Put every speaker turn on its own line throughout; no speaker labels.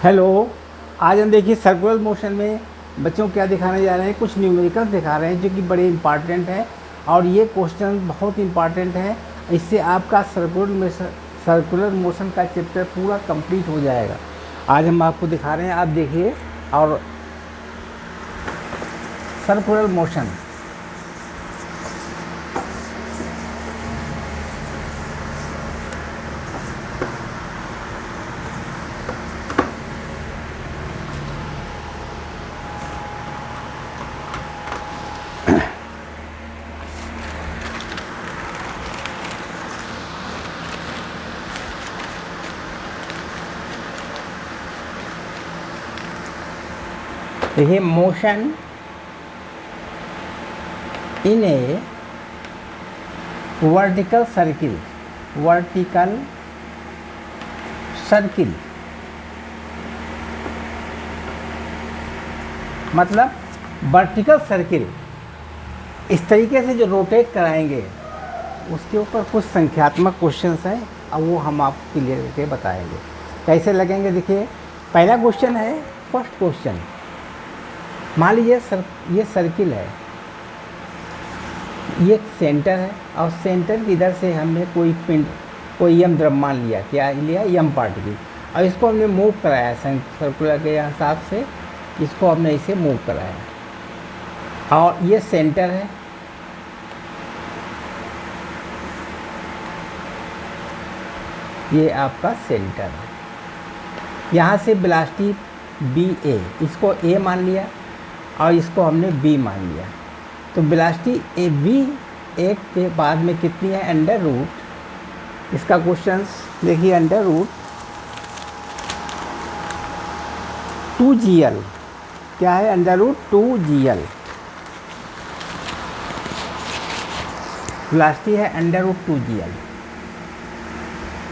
Hello. आज हम देखिए सर्कुलर मोशन में बच्चों को क्या दिखाने जा रहे हैं, कुछ न्यूमेरिकल्स दिखा रहे हैं जो कि बड़े इंपॉर्टेंट हैं और ये क्वेश्चन बहुत इंपॉर्टेंट है। इससे आपका सर्कुलर मोशन का चैप्टर पूरा कंप्लीट हो जाएगा। आज हम आपको दिखा रहे हैं, आप देखिए। और सर्कुलर मोशन देखिए, motion in A vertical circle मतलब वर्टिकल सर्किल इस तरीके से जो रोटेट कराएंगे उसके ऊपर कुछ संख्यात्मक क्वेश्चंस हैं। अब वो हम आपको क्लियर करके बताएंगे कैसे लगेंगे। देखिए, पहला क्वेश्चन है, फर्स्ट क्वेश्चन। मान लीजिए ये सर्किल है, ये सेंटर है और सेंटर की इधर से हमने कोई यम द्रव्यमान लिया। क्या लिया? यम पार्टिकल। और इसको हमने मूव कराया सर्कुलर के हिसाब से, इसको हमने इसे मूव कराया और ये सेंटर है। ये आपका सेंटर है। यहाँ से वेलोसिटी BA, इसको A मान लिया और इसको हमने B मान लिया। तो वेलोसिटी AB एक के बाद में कितनी है? अंडर रूट, इसका क्वेश्चन देखिए, अंडर रूट 2GL। क्या है? Under root 2GL। वेलोसिटी है under root 2GL।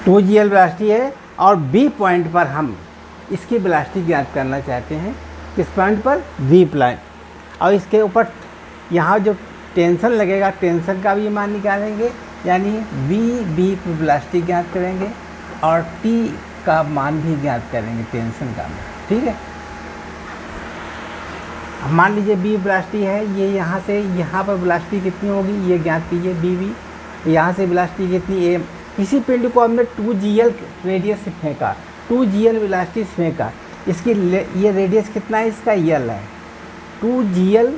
2GL velocity है और B पॉइंट पर हम इसकी वेलोसिटी ज्ञात करना चाहते हैं। किस पॉइंट पर? V point. और इसके ऊपर यहाँ जो टेंशन लगेगा, टेंशन का भी मान निकालेंगे, यानी VB पर वेलोसिटी ज्ञात करेंगे और T का मान भी ज्ञात करेंगे, टेंशन का मान। ठीक है। मान लीजिए B वेलोसिटी है, ये यहाँ से यहाँ पर वेलोसिटी कितनी होगी ये ज्ञात कीजिए। BB यहाँ से वेलोसिटी कितनी? A। इसी पिंड को हमने 2GL रेडियस से फेंका, 2GL वेलोसिटी से फेंका। इसकी ये रेडियस कितना है? इसका L है। 2GL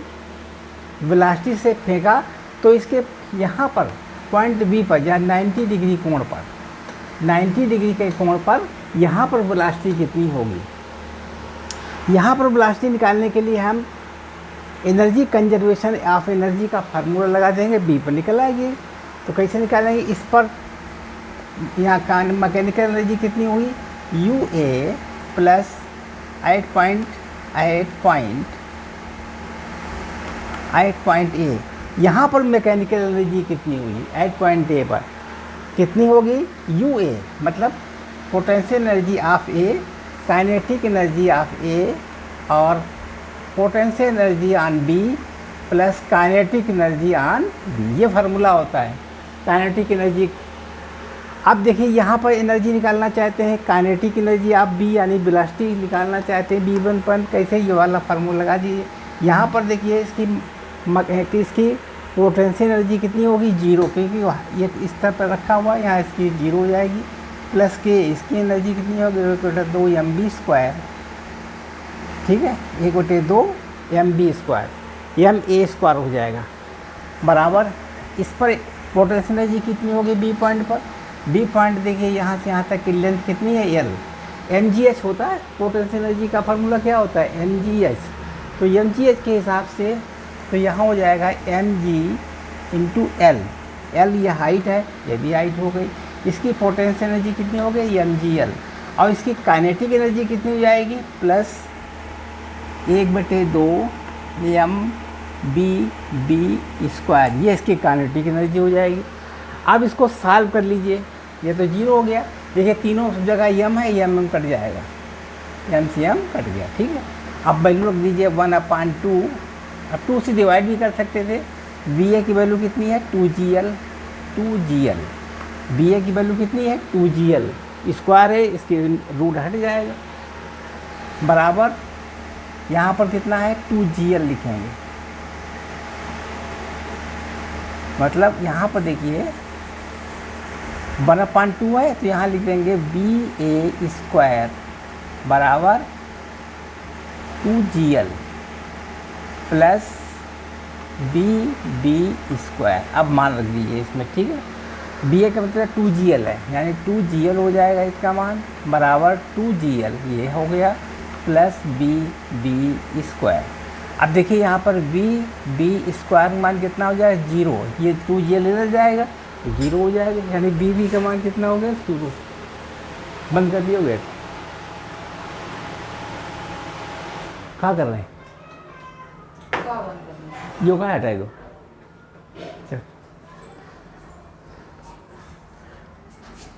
वेलोसिटी से फेंका तो इसके यहाँ पर पॉइंट B पर, या 90 डिग्री कोण पर, 90 डिग्री के कोण पर यहाँ पर वेलोसिटी कितनी होगी? यहाँ पर वेलोसिटी निकालने के लिए हम एनर्जी कंजर्वेशन ऑफ एनर्जी का फार्मूला लगा देंगे, B पर निकल आएगी। तो कैसे निकालेंगे? इस पर यहाँ का मैकेनिकल एनर्जी कितनी हुई? UA plus 8.A। यहाँ पर मैकेनिकल एनर्जी कितनी हुई? 8.A पर कितनी होगी? UA मतलब potential energy of A, kinetic energy of A और potential energy on B plus kinetic energy on B। ये फार्मूला होता है काइनेटिक एनर्जी। अब देखिए, यहाँ पर एनर्जी निकालना चाहते हैं, काइनेटिक एनर्जी ऑफ B यानी वेलोसिटी निकालना चाहते हैं B1 पर। कैसे? ये वाला फार्मूला लगा दीजिए। यहाँ पर देखिए, इसकी पोटेंशियल एनर्जी कितनी होगी? 0, क्योंकि ये इस तरह पर रखा हुआ है, यहाँ इसकी 0 हो जाएगी। प्लस के इसकी एनर्जी कितनी होगी? 2mv²। ठीक है, 1/2 mv², ma² हो जाएगा बराबर। इस पर पोटेंशियल एनर्जी कितनी होगी B पॉइंट पर? B पॉइंट देखिए, यहाँ से यहाँ तक की लेंथ कितनी है? L। mgh होता है पोटेंशियल एनर्जी का फार्मूला। क्या होता है? mgh। तो mgh के हिसाब से तो यहाँ हो जाएगा mg इंटू L। L ये हाइट है, ये भी हाइट हो गई। इसकी पोटेंशियल एनर्जी कितनी हो गई? mgl। और इसकी काइनेटिक एनर्जी कितनी हो जाएगी? Plus 1/2 mvb²। ये इसकी काइनेटिक एनर्जी हो जाएगी। अब इसको सॉल्व कर लीजिए, ये तो 0 हो गया। देखिए, तीनों जगह m है, m कट जाएगा, m से m कट गया। ठीक है। अब वैल्यू रख दीजिए 1/2। अब 2 से डिवाइड भी कर सकते थे। VA की वैल्यू कितनी है? 2GL। BA की वैल्यू कितनी है? 2GL। स्क्वायर है, इसकी रूट हट जाएगा। बराबर यहाँ पर कितना है 2GL लिखेंगे। मतलब यहाँ पर देखिए 1/2 है तो यहाँ लिख देंगे BA² बराबर 2GL प्लस BB²। अब मान रख दीजिए इसमें, ठीक है। BA का मतलब 2GL है, यानी 2GL हो जाएगा इसका मान बराबर 2GL ये हो गया प्लस BB²। अब देखिए यहाँ पर BB² मान कितना हो जाएगा 0, ये 2GL इधर जाएगा तो 0 हो जाएगा, यानी BB का मान कितना हो गया 0। बंद कर दिया गेट। क्या कर रहे हैं? यो कहाँ हटाएगा? चल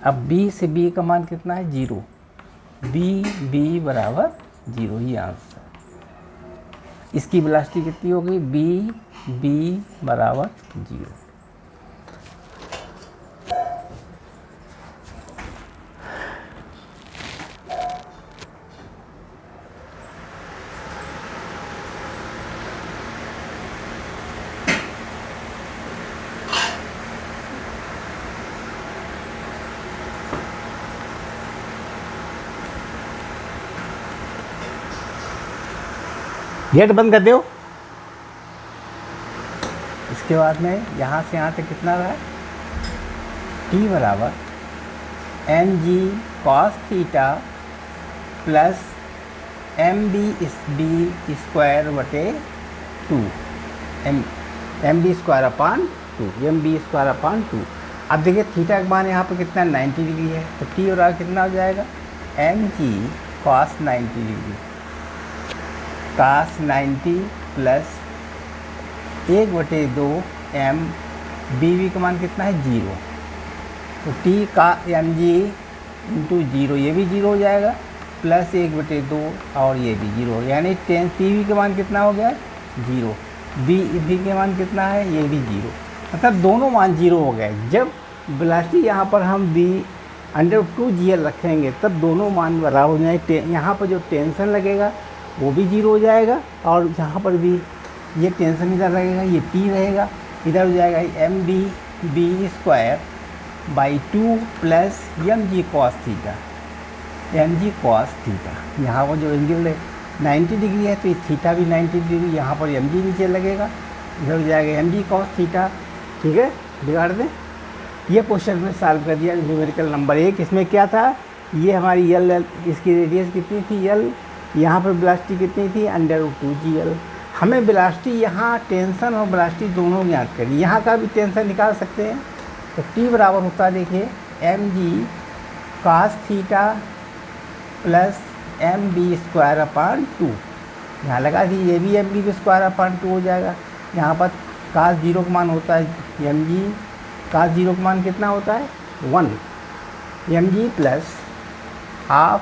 अब B से B का मान कितना है 0, BB बराबर 0, ये आंसर। इसकी वेलोसिटी कितनी होगी BB बराबर 0। गेट बंद कर दो। इसके बाद में यहाँ से यहाँ तक कितना रहा है T बराबर mg cos theta plus MB²/2 MB²/2। अब देखिए थीटा का मान यहाँ पर कितना 90 डिग्री है तो T और कितना हो जाएगा mg cos 90 degree cos 90 plus 1/2 m BB का मान कितना है 0, तो T का mg इंटू 0 ये भी 0 हो जाएगा प्लस 1/2 और ये भी 0, यानी 10 PB का मान कितना हो गया 0, BB के मान कितना है ये भी 0, मतलब दोनों मान 0 हो गए। जब वेलोसिटी यहाँ पर हम B√2GL रखेंगे तब दोनों मान बराबर हो जाएंगे। यहाँ पर जो टेंशन लगेगा वो भी 0 हो जाएगा और यहाँ पर भी ये टेंशन इधर लगेगा, ये T रहेगा, इधर हो जाएगा MB²/2 plus mg cos theta यहाँ पर जो एंगल 90 डिग्री है तो ये थीटा भी 90 डिग्री, यहाँ पर mg नीचे लगेगा, इधर हो जाएगा mg cos थीटा। ठीक है, बिगाड़ दें। ये क्वेश्चन में सॉल्व कर दिया न्यूमेरिकल नंबर 1। इसमें क्या था, ये हमारी L इसकी रेडियस कितनी थी L, यहाँ पर वेलोसिटी कितनी थी √2GL। हमें वेलोसिटी यहाँ टेंशन और वेलोसिटी दोनों ज्ञात करी, यहाँ का भी टेंशन निकाल सकते हैं। तो T बराबर होता है देखिए mg cos theta plus MB²/2, यहाँ लगा दीजिए ये भी MB²/2 हो जाएगा। यहाँ पर cos 0 का मान होता है mg, cos 0 का मान कितना होता है 1 mg प्लस हाफ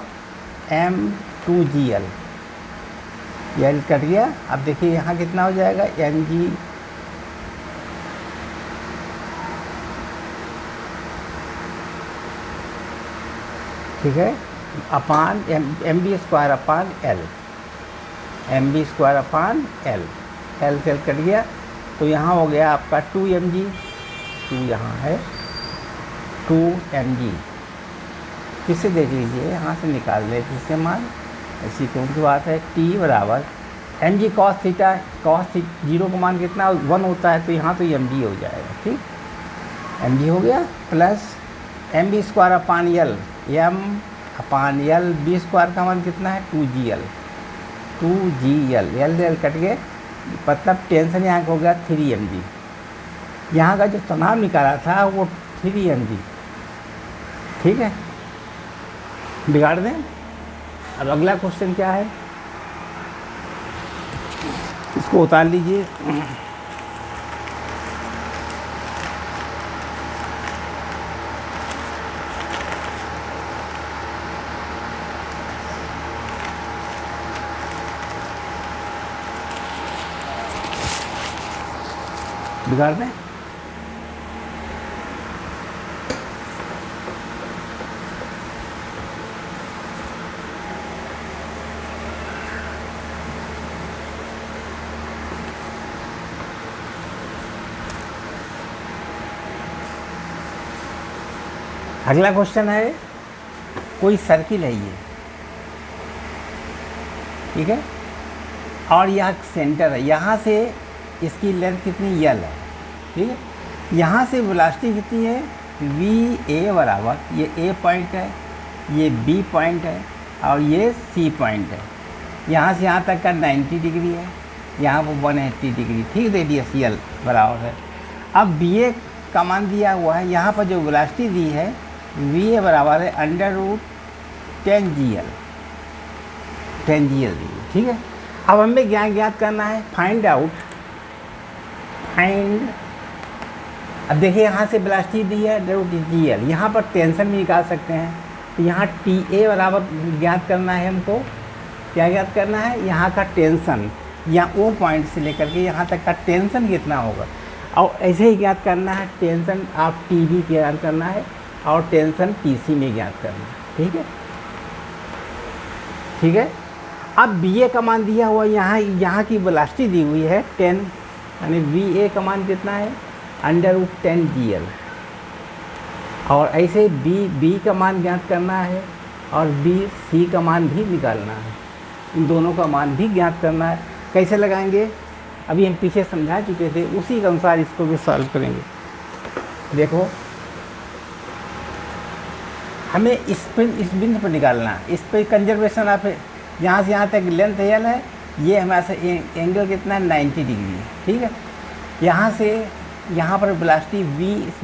m2GL, ये कट गया। अब देखिए यहाँ कितना हो जाएगा mg ठीक है अपान MB²/L, MB²/L, L से L कट गया तो यहाँ हो गया आपका 2mg, 2 यहाँ है 2mg। किससे देख लीजिए यहाँ से निकाल ले इससे मान, ऐसी कौन सी बात है। T बराबर mg cos थीटा, cos 0 का मान कितना 1 होता है तो यहाँ तो mg हो जाएगा। ठीक, mg हो गया प्लस MB²/L, m/L B² का मान कितना है 2GL, L कट गए, मतलब टेंशन यहाँ का हो गया 3mg। यहाँ का जो तनाव निकाला था वो 3mg। ठीक है, बिगाड़ दें। अब अगला क्वेश्चन क्या है, इसको उतार लीजिए। बिगाड़ दें। अगला क्वेश्चन है, कोई सर्किल है ये, ठीक है, और यह सेंटर है, यहाँ से इसकी लेंथ कितनी यल है, ठीक है, यहाँ से वेलोसिटी कितनी है वी ए बराबर, ये ए पॉइंट है, ये बी पॉइंट है और ये सी पॉइंट है, यहाँ से यहाँ तक का 90 डिग्री है, यहाँ पर 180 डिग्री, ठीक, रेडियस यल बराबर है। अब बी ए का मान दिया हुआ है, यहाँ पर जो वेलोसिटी दी है वी ए बराबर है √10 GL, 10 GL दी है, ठीक है। अब हमें ज्ञात करना है, फाइंड, अब देखिए यहाँ से वेलोसिटी दी है √GL, यहाँ पर टेंशन भी निकाल सकते हैं, तो यहाँ टी ए बराबर ज्ञात करना है हमको, क्या ज्ञात करना है, यहाँ का टेंशन, यहाँ ओ पॉइंट से लेकर के यहाँ तक का टेंशन कितना होगा, और ऐसे ही ज्ञात करना है टेंशन आप टी बी ज्ञात करना है और टेंशन टी सी में ज्ञात करना है, ठीक है, ठीक है। अब बी ए का मान दिया हुआ, यहाँ की वेलोसिटी दी हुई है 10, यानी वी ए का मान कितना है √10 GL, और ऐसे बी का मान ज्ञात करना है और बी सी का मान भी निकालना है, इन दोनों का मान भी ज्ञात करना है। कैसे लगाएंगे, अभी हम पीछे समझा चुके थे, उसी के अनुसार इसको भी सॉल्व करेंगे। देखो हमें इस बिंदु पर निकालना है, इस पर कंजर्वेशन आप यहाँ से यहाँ तक लेंथ एल है, ये हमारे से एंगल कितना है 90 डिग्री है, ठीक है। यहाँ से यहाँ पर वेलोसिटी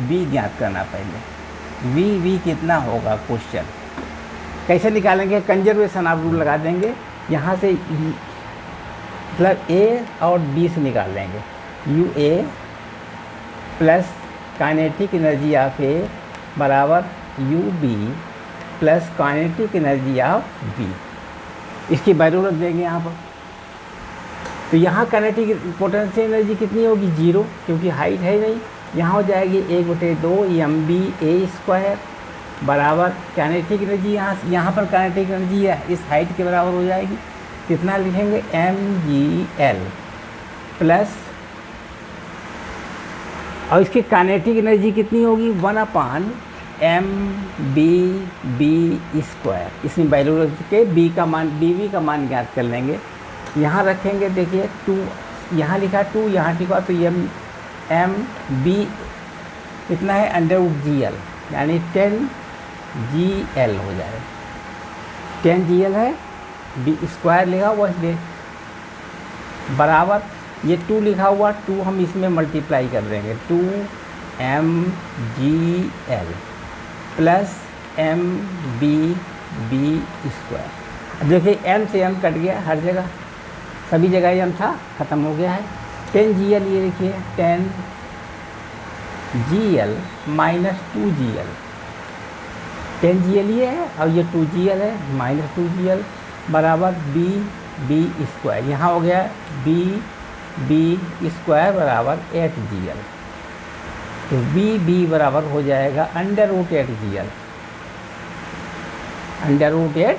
वी ज्ञात करना, पहले वी कितना होगा, क्वेश्चन कैसे निकालेंगे, कंजर्वेशन आप रूल लगा देंगे, यहाँ से मतलब ए और बी से निकाल देंगे, U A plus kinetic energy of A बराबर U B plus kinetic energy of B, इसकी वैल्यू रख देंगे यहाँ पर। तो यहाँ काइनेटिक पोटेंशियल एनर्जी कितनी होगी 0, क्योंकि हाइट है नहीं, यहाँ हो जाएगी 1/2 mv² बराबर काइनेटिक एनर्जी, यहाँ पर काइनेटिक एनर्जी है इस हाइट के बराबर हो जाएगी, कितना लिखेंगे mgl प्लस, और इसकी काइनेटिक एनर्जी कितनी होगी 1/mvb², इसमें वैल्यू रख के बी का मान bv का मान ज्ञात कर लेंगे। यहाँ रखेंगे, देखिए 2, यहाँ लिखा 2, यहाँ लिखा, तो m b कितना है √GL, यानी 10 GL हो जाएगा, 10 GL है, b² लिखा हुआ इसलिए बराबर, ये 2 लिखा हुआ, 2 हम इसमें मल्टीप्लाई कर देंगे, 2mgl प्लस mvb²। देखिए m से m कट गया, हर जगह सभी जगह m था, ख़त्म हो गया है। 10 GL, ये देखिए 10 GL माइनस 2 GL, 10 GL ये है और ये 2 GL है, माइनस 2 GL बराबर b², यहाँ हो गया b² बराबर 8 GL, तो b बराबर हो जाएगा √8 GL, √8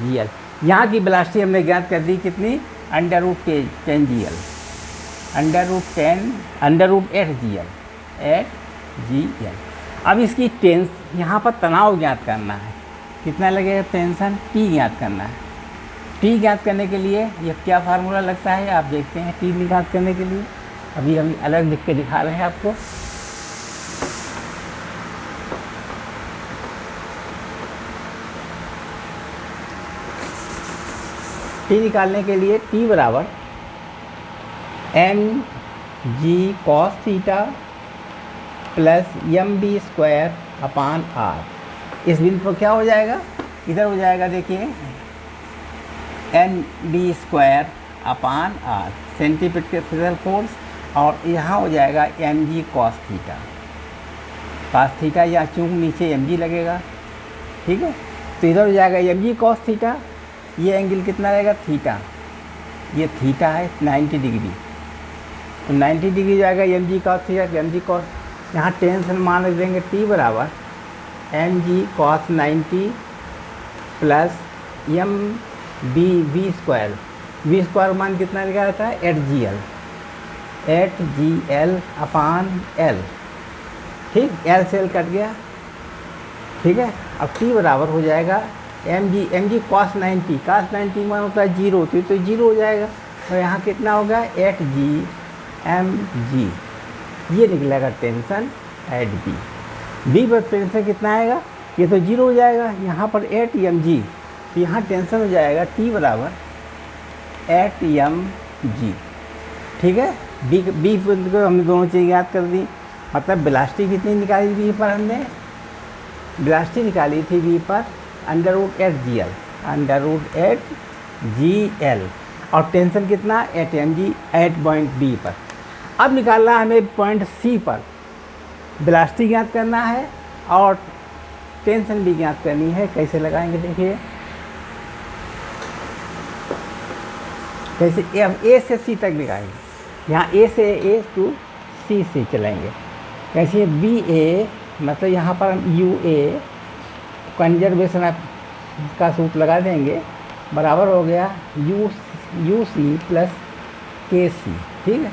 GL। यहाँ की वेलोसिटी हमने ज्ञात कर दी कितनी, √10 GL, √8 GL, 8 GL। अब इसकी यहाँ पर तनाव ज्ञात करना है, कितना लगेगा, टेंशन T ज्ञात करना है। T ज्ञात करने के लिए ये क्या फार्मूला लगता है, आप देखते हैं T ज्ञात करने के लिए, अभी हम अलग लिख के दिखा रहे हैं आपको। T निकालने के लिए T बराबर mg cos theta plus mv²/r, इस बिंदु पर क्या हो जाएगा, इधर हो जाएगा, देखिए mv²/r सेंटीपिटल फोर्स, और यहाँ हो जाएगा mg cos थीटा, या चूंकि नीचे mg लगेगा, ठीक है, तो इधर हो जाएगा mg cos थीटा, ये एंगल कितना रहेगा थीटा, ये थीटा है 90 डिग्री, तो 90 डिग्री जाएगा mg cos theta, mg cos, यहाँ टेंशन मान रख देंगे T बराबर mg cos 90 प्लस v² मान कितना लिखा रहता है 8 GL/L, ठीक, L से L कट गया, ठीक है। अब टी बराबर हो जाएगा एम जी कॉस 90, कॉस 90 मान होता है जीरो, तो जीरो हो जाएगा। तो यहाँ कितना होगा 8 जी एम जी, ये निकलेगा टेंशन एट बी। बी पर टेंशन कितना आएगा, ये तो जीरो हो जाएगा, यहाँ पर 8 एम जी, तो यहाँ टेंशन हो जाएगा टी बराबर 8 एम जी। ठीक है। बी को हमने दोनों चीज़ याद कर दी, मतलब वेलोसिटी कितनी निकाली बी पर हमने, वेलोसिटी निकाली थी बी पर √8 GL, और टेंशन कितना 8 mg एट पॉइंट बी पर। अब निकालना है हमें पॉइंट सी पर, वेलोसिटी ज्ञात करना है और टेंशन भी ज्ञात करनी है। कैसे लगाएंगे देखिए, कैसे ए से सी तक लगाएंगे, यहाँ ए से ए टू सी से चलेंगे। कैसे बी ए, मतलब यहाँ पर हम यू ए कंजर्वेशन का सूत्र लगा देंगे, बराबर हो गया यू सी प्लस के सी। ठीक है।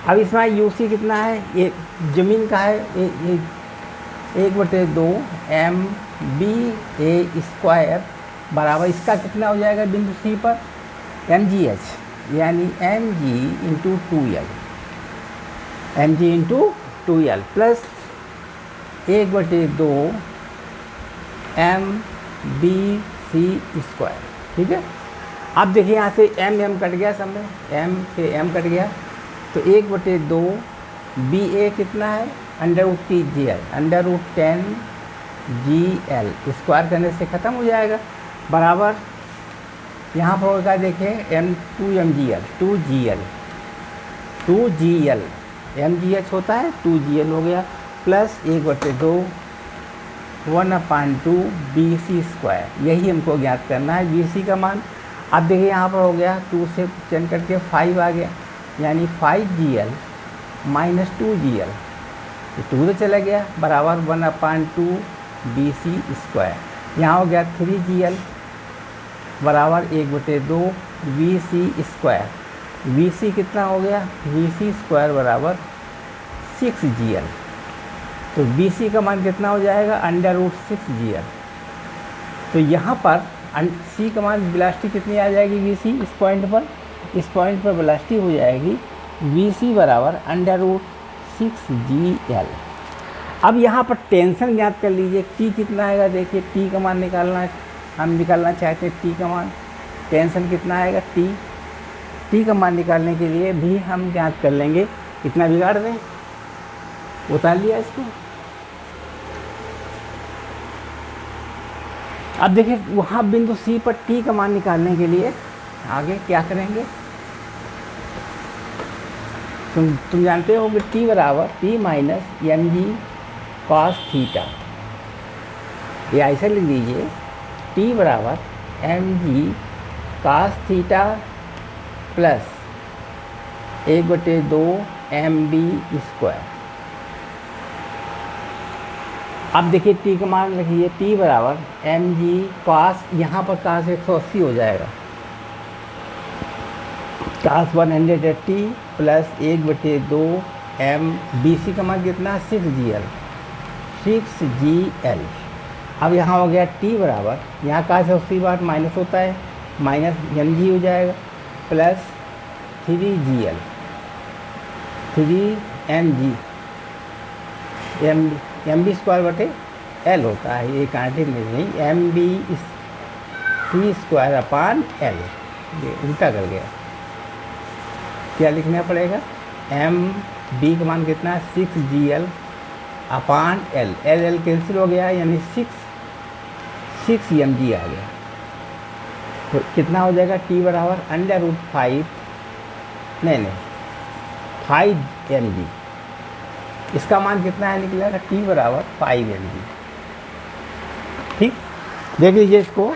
अब इसमें यू सी कितना है, ये ज़मीन का है, 1/2 एम बी ए स्क्वायर बराबर इसका कितना हो जाएगा बिंदु सी पर एम जी एच, यानी M G into 2L, M G into 2L plus 1/2 M B C square. ठीक है। अब देखिए यहाँ से एम कट गया, सब में एम से एम कट गया, तो 1/2 बी ए कितना है √10 GL स्क्वायर करने से ख़त्म हो जाएगा, बराबर यहाँ पर होगा देखिए two G L M G H होता है 2GL हो गया, प्लस 1/2 1/2 बी सी स्क्वायर, यही हमको ज्ञात करना है बी सी का मान। अब देखिए यहाँ पर हो गया 2 से चेंज करके 5 आ गया, यानी 5GL माइनस 2GL, 2 तो चला गया, बराबर 1/2 बी सी स्क्वायर। यहाँ हो गया 3GL बराबर 1/2 B C square. B C कितना हो गया, बी सी स्क्वायर बराबर 6GL, तो बी सी का मान कितना हो जाएगा √6GL। तो यहाँ पर सी का मान वेलोसिटी कितनी आ जाएगी बी सी, इस पॉइंट पर वेलोसिटी हो जाएगी बी सी बराबर √6GL। अब यहाँ पर टेंशन ज्ञात कर लीजिए, टी कितना आएगा, देखिए टी का मान हम निकालना चाहते हैं, टी का मान, टेंशन कितना आएगा टी का मान निकालने के लिए भी हम ज्ञात कर लेंगे, कितना बिगाड़ दें, उतार लिया इसको। अब देखिए वहाँ बिंदु सी पर टी का मान निकालने के लिए आगे क्या करेंगे, तुम जानते हो कि टी बराबर T minus M G cos theta, ये ऐसा लिख लीजिए टी बराबर M G cos theta plus 1/2 M B square. अब देखिए टी का मान रखिए, टी बराबर एम जी कॉस, यहाँ पर कॉस 180 हो जाएगा, cos 180 plus 1/2 M B C का मान कितना 6GL। अब यहाँ हो गया टी बराबर, यहाँ कॉस 80 बार माइनस होता है, माइनस एम जी हो जाएगा plus 3GL 3 M B square बटे एल होता है, ये कांटे में नहीं, M B C square upon L, ये उल्टा कर गया, क्या लिखना पड़ेगा एम बी का मान कितना 6GL अपान एल, एल कैंसिल हो गया, यानी 6 mg आ गया। तो कितना हो जाएगा टी बराबर √5 mg, इसका मान कितना है निकलेगा टी बराबर 5 mg। ठीक, देख लीजिए इसको,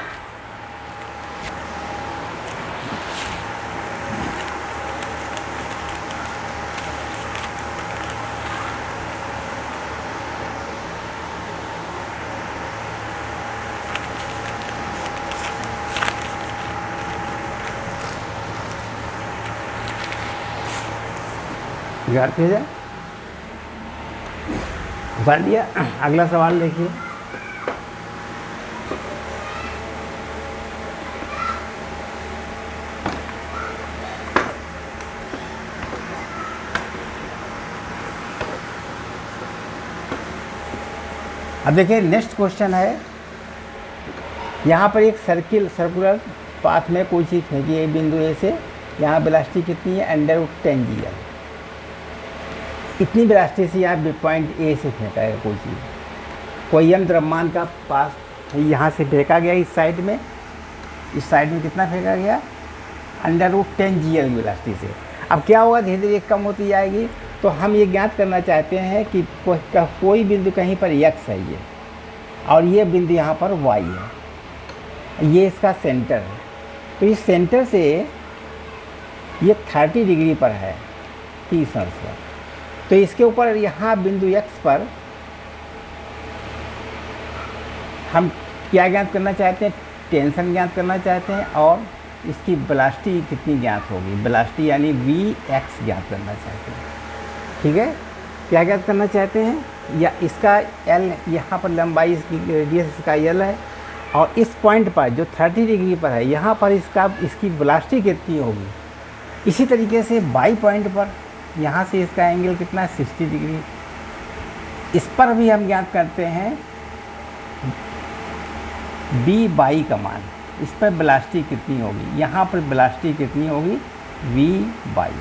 याद किया जाए, उतार दिया। अगला सवाल देखिए, अब देखिए नेक्स्ट क्वेश्चन है, यहाँ पर एक सर्कुलर पाथ में कोई चीज़ फेंकी है बिंदु ए से, यहाँ वेलोसिटी कितनी है √10 g। इतनी वेलोसिटी से यहाँ पॉइंट ए से फेंका है कोई चीज़, कोई m द्रव्यमान का पास यहाँ से फेंका गया इस साइड में कितना फेंका गया √10 g वेलोसिटी से। अब क्या होगा, धीरे धीरे कम होती जाएगी। तो हम ये ज्ञात करना चाहते हैं कि कोई बिंदु कहीं पर x है ये, और ये बिंदु यहाँ पर y है, ये इसका सेंटर है। तो इस सेंटर से ये 30 डिग्री पर है 30 अंश पर। तो इसके ऊपर यहाँ बिंदु x पर हम क्या ज्ञात करना चाहते हैं, टेंशन ज्ञात करना चाहते हैं, और इसकी वेलोसिटी कितनी ज्ञात होगी, वेलोसिटी यानी vx ज्ञात करना चाहते हैं। ठीक है, क्या ज्ञात करना चाहते हैं, या इसका l यहाँ पर लंबाई, इसकी रेडियस इसका l है, और इस पॉइंट पर जो 30 डिग्री पर है यहाँ पर इसकी वेलोसिटी कितनी होगी। इसी तरीके से बाई पॉइंट पर यहाँ से इसका एंगल कितना है 60 डिग्री। इस पर भी हम ज्ञात करते हैं b बाई का मान, इस पर वेलोसिटी कितनी होगी, यहाँ पर वेलोसिटी कितनी होगी v बाई,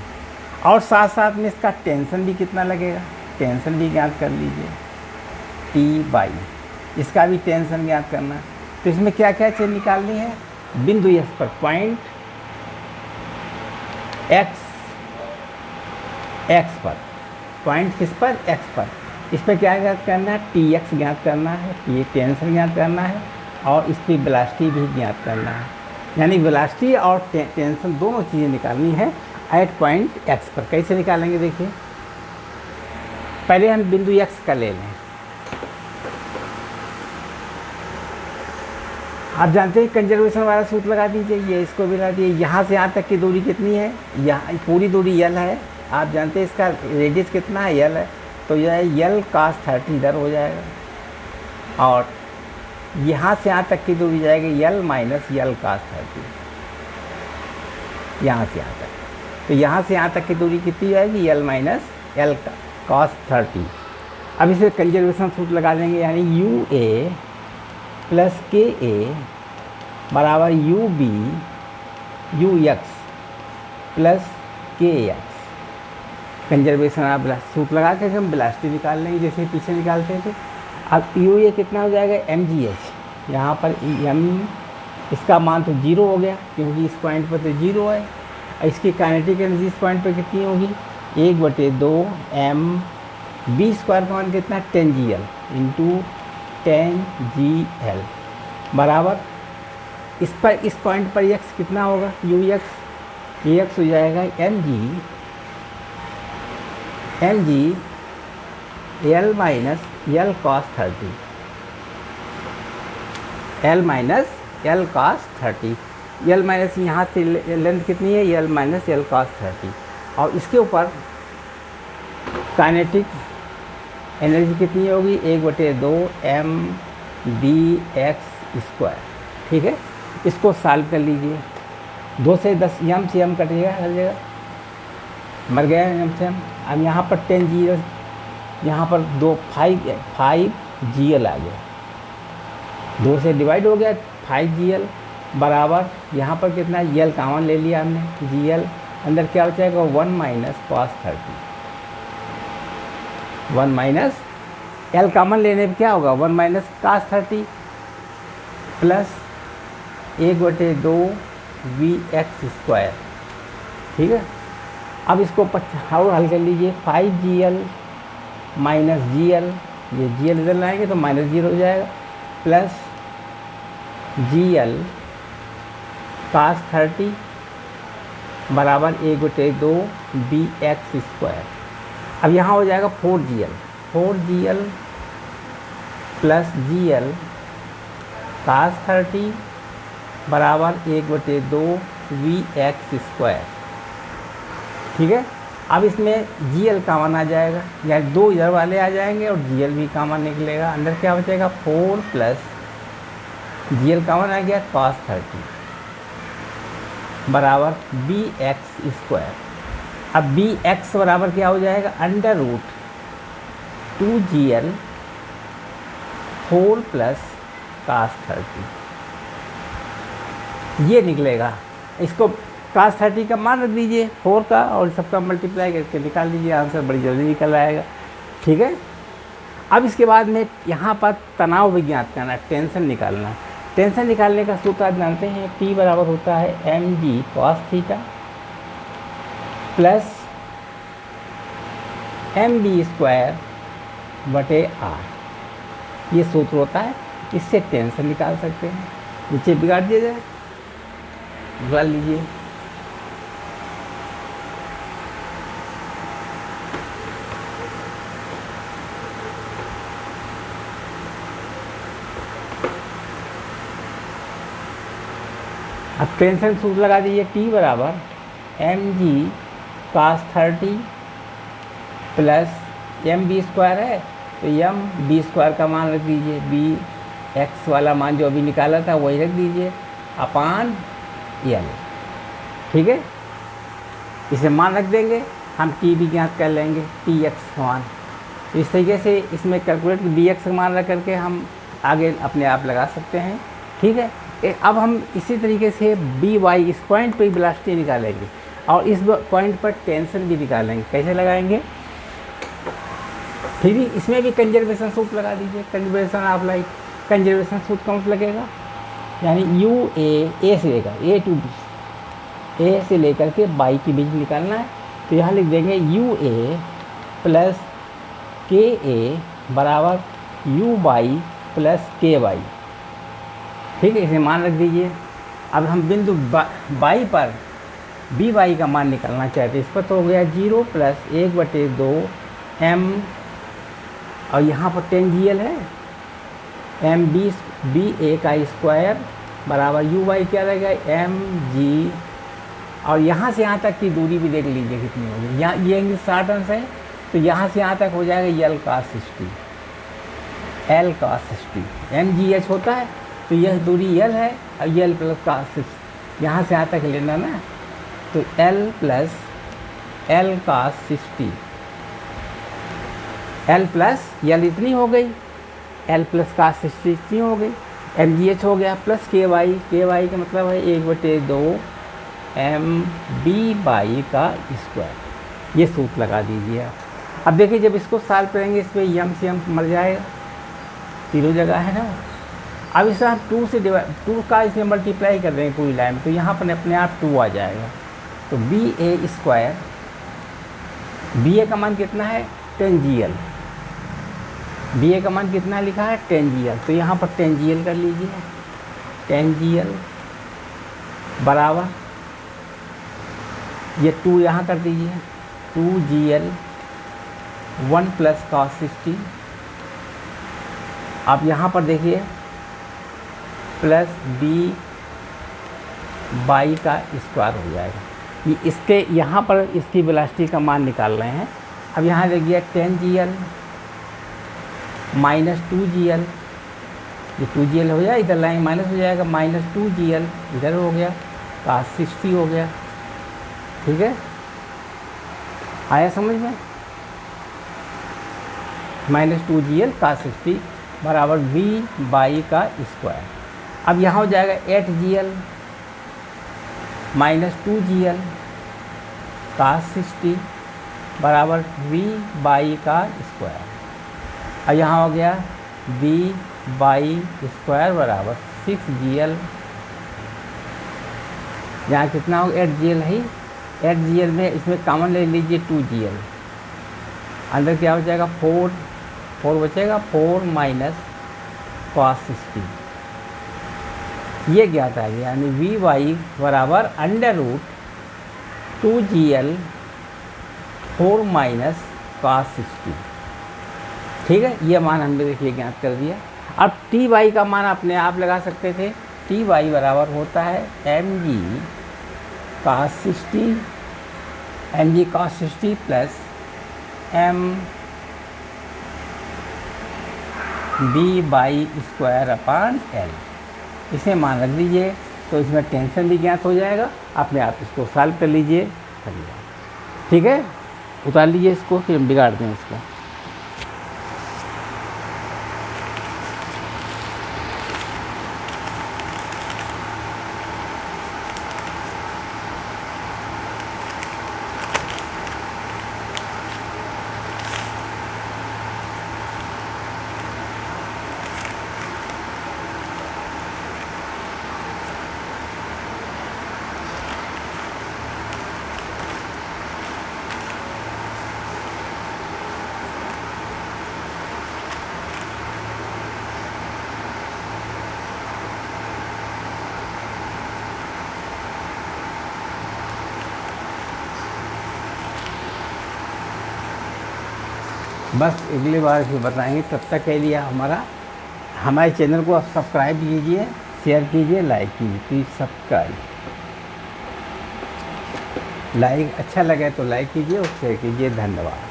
और साथ साथ में इसका टेंशन भी कितना लगेगा, टेंशन भी ज्ञात कर लीजिए t बाई, इसका भी टेंशन ज्ञात करना। तो इसमें क्या क्या चीज़ निकालनी है, बिंदु x पर पॉइंट x पर, पॉइंट किस पर x पर, इस पर क्या ज्ञात करना है tx ज्ञात करना है, ये टेंशन ज्ञात करना है, और इसकी वेलोसिटी भी ज्ञात करना है। यानी वेलोसिटी और टेंशन दोनों चीज़ें निकालनी है एट पॉइंट x पर। कैसे निकालेंगे देखिए, पहले हम बिंदु x का ले लें। आप जानते हैं कंजर्वेशन वाला सूत्र लगा दीजिए, ये इसको भी लगा दिए। यहाँ से यहाँ तक की दूरी कितनी है, यहाँ पूरी दूरी l है, आप जानते हैं इसका रेडियस कितना है l है, तो यह है l cos 30 इधर हो जाएगा, और यहाँ से यहाँ तक की दूरी जाएगी l माइनस l cos 30, यहाँ से यहाँ तक। तो यहाँ से यहाँ तक की दूरी कितनी जाएगी l माइनस l cos 30। अब इसे कंजर्वेशन सूत्र लगा देंगे, यानी UA प्लस KA बराबर UB UX plus KX। Conservation आप सूत्र लगा के हम वेलोसिटी निकाल लेंगे जैसे पीछे निकालते थे। अब UA कितना हो जाएगा mgh, यहाँ पर m इसका मान तो 0 हो गया क्योंकि इस पॉइंट पर तो 0 है। इसकी काइनेटिक एनर्जी इस पॉइंट पर कितनी होगी 1/2 m b स्क्वायर का मान कितना 10gl इंटू 10gl बराबर इस पॉइंट पर x कितना होगा ux हो जाएगा mg l minus l cos 30, l minus l cos 30, l minus यहाँ से लेंथ कितनी है l माइनस l cos 30, और इसके ऊपर काइनेटिक एनर्जी कितनी होगी 1/2 m dx स्क्वायर। ठीक है, इसको सॉल्व कर लीजिए। 2 से 10 m से m कटेगा, हर जगह मर गया m से m। अब यहाँ पर 10g, यहाँ पर 5gl आ गया, 2 से डिवाइड हो गया 5gl बराबर यहाँ पर कितना l कॉमन ले लिया हमने, gl अंदर क्या हो जाएगा 1 minus cos 30, 1 minus l common लेने पर क्या होगा 1 minus cos 30 plus 1/2 vx square. ठीक है, अब इसको और हल कर लीजिए 5gl माइनस gl, ये gl इधर लाएंगे तो माइनस 0 हो जाएगा, प्लस gl cos 30 बराबर 1/2 bx स्क्वायर। अब यहाँ हो जाएगा 4gl प्लस gl cos 30 बराबर 1/2 vx स्क्वायर। ठीक है, अब इसमें gl कॉमन आ जाएगा, यानी 2 इधर वाले आ जाएंगे और gl भी कॉमन निकलेगा। अंदर क्या बचेगा 4 प्लस gl कॉमन आ गया cos 30 बराबर bx स्क्वायर। अब bx बराबर क्या हो जाएगा √2gl 4 प्लस cos 30, ये निकलेगा। इसको cos 30 का मान रख दीजिए 4 का और सबका मल्टीप्लाई करके निकाल दीजिए, आंसर बड़ी जल्दी निकल आएगा। ठीक है, अब इसके बाद में यहाँ पर तनाव भी ज्ञात करना, टेंशन निकालना। टेंशन निकालने का सूत्र आप जानते हैं, T बराबर होता है mg cos theta plus mb square बटे r, ये सूत्र होता है। इससे टेंशन निकाल सकते हैं। नीचे बिगाड़ दिया जाए, बिगाड़ लीजिए। अब टेंशन सूत्र लगा दीजिए, T बराबर mg cos 30 plus mb square है तो b स्क्वायर का मान रख दीजिए, b x वाला मान जो अभी निकाला था वही रख दीजिए अपान l। ठीक है, इसे मान रख देंगे, हम t भी ज्ञात कर लेंगे, tx का मान। इस तरीके से इसमें कैलकुलेट dx का मान रख करके हम आगे अपने आप लगा सकते हैं। ठीक है, अब हम इसी तरीके से बी वाई इस पॉइंट पर वेलोसिटी निकालेंगे और इस पॉइंट पर टेंशन भी निकालेंगे। कैसे लगाएंगे, फिर भी इसमें भी कंजर्वेशन सूत्र लगा दीजिए, कंजर्वेशन ऑफ लाइट। कंजर्वेशन सूत्र कौन सा लगेगा, यानी यू ए से लेकर ए टू बी, ए से लेकर के बाई के बीच निकालना है। तो यहाँ लिख देंगे यू ए प्लस के ए बराबर यू बाई प्लस के वाई। ठीक है, इसे मान रख दीजिए। अब हम बिंदु बाई पर बी वाई का मान निकालना चाहते हैं। इस पर तो हो गया 0 प्लस 1/2 m, और यहाँ पर टेंजियल है एम बी ए का स्क्वायर बराबर यू वाई क्या रहेगा mg, और यहाँ से यहाँ तक की दूरी भी देख लीजिए कितनी होगी। यहाँ ये 60 अंश है तो यहाँ से यहाँ तक हो जाएगा l cos 60, l cos 60, mgh होता है तो यह दूरी l है और l प्लस cos 60 यहाँ से यहाँ तक लेना ना, तो l plus l cos 60, l plus l इतनी हो गई, l प्लस cos 60 इतनी हो गई, mgh हो गया प्लस के वाई का मतलब है 1/2 mb बाई का स्क्वायर। ये सूत्र लगा दीजिए। अब देखिए जब इसको सॉल्व करेंगे इसमें यम से यम मर जाएगा, तीनों जगह है ना। अब इसे हम 2 से डिवाइड, 2 का इसमें मल्टीप्लाई कर देंगे पूरी लाइन में, तो यहाँ पर अपने आप 2 आ जाएगा। तो बी ए स्क्वायर, बी ए का मान कितना है 10gl, बी ए का मान कितना लिखा है 10gl, तो यहाँ पर 10gl कर लीजिए, 10gl बराबर ये 2 यहाँ कर दीजिए 2gl 1 प्लस cos 60। आप यहाँ पर देखिए प्लस बी बाई का स्क्वायर हो जाएगा। ये इसके यहाँ पर इसकी वेलोसिटी का मान निकाल रहे हैं। अब यहाँ देखिए 10gl माइनस 2gl, ये 2gl हो जाएगा, इधर लाइन माइनस हो जाएगा, माइनस 2gl इधर हो गया, cos 60 हो गया। ठीक है, आया समझ में, माइनस 2gl cos 60 बराबर v बाई का स्क्वायर। अब यहाँ हो जाएगा 8gl माइनस 2gl cos 60 बराबर v बाई का स्क्वायर। अब यहाँ हो गया v बाई स्क्वायर बराबर 6gl, यहाँ कितना हो 8gl है, 8gl में इसमें कॉमन ले लीजिए 2gl, अंदर क्या हो जाएगा 4 बचेगा, 4 माइनस cos 60, ये ज्ञात आ गया, यानी वी वाई बराबर under root 2gl 4 minus cos 60। ठीक है, ये मान हमने देखिए ज्ञात कर दिया। अब टी वाई का मान अपने आप लगा सकते थे, टी वाई बराबर होता है mg cos 60 plus m B by square upon l, इसे मान रख दीजिए तो इसमें टेंशन भी ज्ञात हो जाएगा। अपने आप इसको सॉल्व कर लीजिए, ठीक है, उतार लीजिए इसको, फिर हम बिगाड़ दें इसको। बस अगली बार फिर बताएंगे। तब तक के लिए हमारे चैनल को आप सब्सक्राइब कीजिए, शेयर कीजिए, लाइक कीजिए। प्लीज़ सब्सक्राइब, लाइक अच्छा लगे तो लाइक कीजिए और शेयर कीजिए। धन्यवाद।